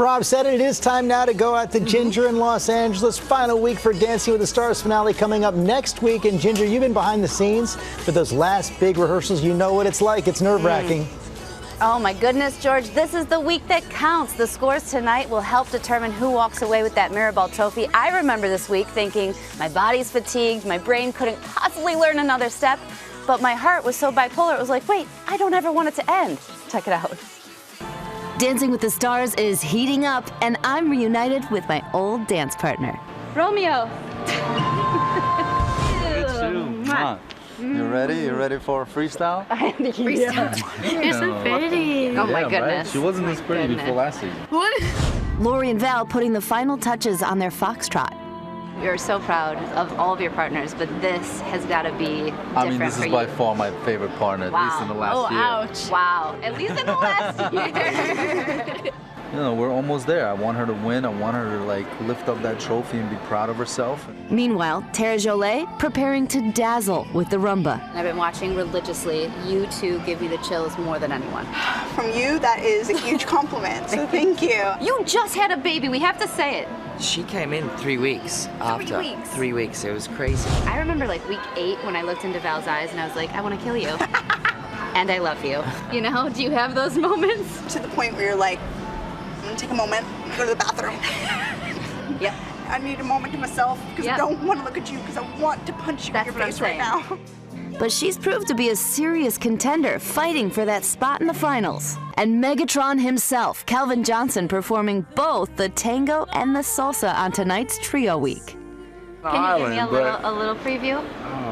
Rob said it is time now to go out to Ginger in Los Angeles. Final week for Dancing with the Stars finale coming up next week. And Ginger, you've been behind the scenes for those last big rehearsals. You know what it's like. It's nerve-wracking. Oh my goodness, George, this is the week that counts. The scores tonight will help determine who walks away with that Mirrorball trophy. I remember this week thinking my body's fatigued, my brain couldn't possibly learn another step, but my heart was so bipolar, it was like, wait, I don't ever want it to end. Check it out. Dancing with the Stars is heating up, and I'm reunited with my old dance partner. Romeo. You ready? You ready for a freestyle? Freestyle. You're so pretty. Oh my goodness. Right? She wasn't this pretty before last season. What? Lori and Val putting the final touches on their foxtrot. You're so proud of all of your partners, but this has got to be different. I mean, this is by far my favorite partner, at least in the last year. Ouch. Wow, at least in the last year. You know, we're almost there. I want her to win. I want her to, like, lift up that trophy and be proud of herself. Meanwhile, Tara Jolet preparing to dazzle with the rumba. I've been watching religiously. You two give me the chills more than anyone. From you, that is a huge compliment, so thank you. You just had a baby, we have to say it. She came in 3 weeks after. 3 weeks? 3 weeks, it was crazy. I remember like week 8 when I looked into Val's eyes and I was like, I want to kill you. And I love you. You know, do you have those moments? To the point where you're like, I'm gonna take a moment, go to the bathroom. Yep. I need a moment to myself because I don't want to look at you because I want to punch you in your face right now. But she's proved to be a serious contender, fighting for that spot in the finals. And Megatron himself, Calvin Johnson, performing both the tango and the salsa on tonight's Trio Week. Can you give me a little preview?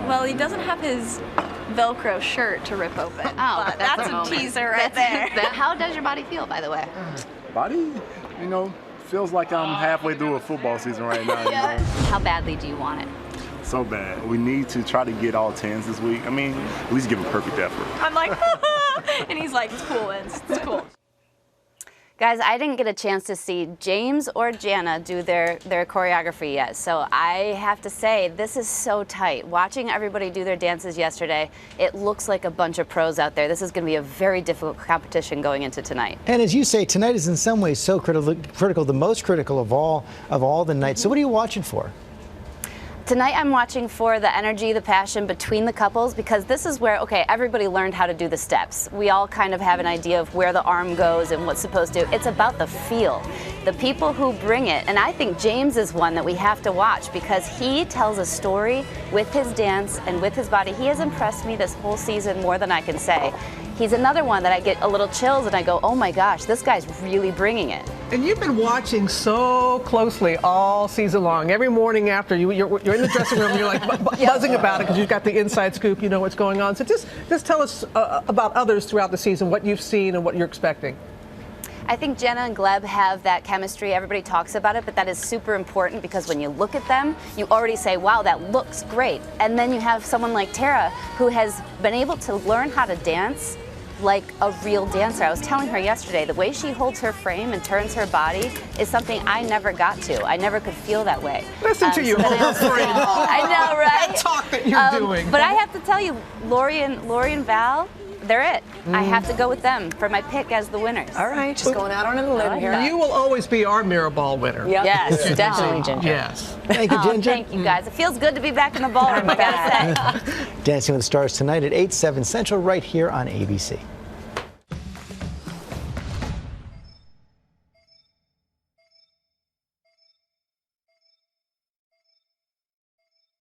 Well, he doesn't have his Velcro shirt to rip open. Oh, but that's a teaser right there. How does your body feel, by the way? Body, you know, feels like I'm halfway through a football season right now. You know? How badly do you want it? So bad. We need to try to get all 10s this week. I mean, at least give a perfect effort. I'm like, and he's like, it's cool, Vince. It's cool. Guys, I didn't get a chance to see James or Jana do their choreography yet, so I have to say, this is so tight. Watching everybody do their dances yesterday, it looks like a bunch of pros out there. This is going to be a very difficult competition going into tonight. And as you say, tonight is in some ways so critical, the most critical of all the nights. So what are you watching for? Tonight I'm watching for the energy, the passion between the couples, because this is where, okay, everybody learned how to do the steps. We all kind of have an idea of where the arm goes and what's supposed to. It's about the feel. The people who bring it, and I think James is one that we have to watch because he tells a story with his dance and with his body. He has impressed me this whole season more than I can say. He's another one that I get a little chills and I go, oh my gosh, this guy's really bringing it. And you've been watching so closely all season long. Every morning after you're in the dressing room, you're like buzzing about it because you've got the inside scoop. You know what's going on. So just tell us about others throughout the season, what you've seen and what you're expecting. I think Jenna and Gleb have that chemistry. Everybody talks about it, but that is super important because when you look at them, you already say, wow, that looks great. And then you have someone like Tara who has been able to learn how to dance like a real dancer. I was telling her yesterday, the way she holds her frame and turns her body is something I never got to. I never could feel that way. Listen to you, hold her frame. I know, right? That talk that you're doing. But I have to tell you, Lori and Val, they're it. I have to go with them for my pick as the winners. All right. Just going out on a limb here. You will always be our Mirrorball winner. Yep. Yes, definitely, Ginger. Yes. Thank you, Ginger. Thank you, guys. It feels good to be back in the ballroom, I gotta say. Dancing with the Stars tonight at 8/7 Central right here on ABC.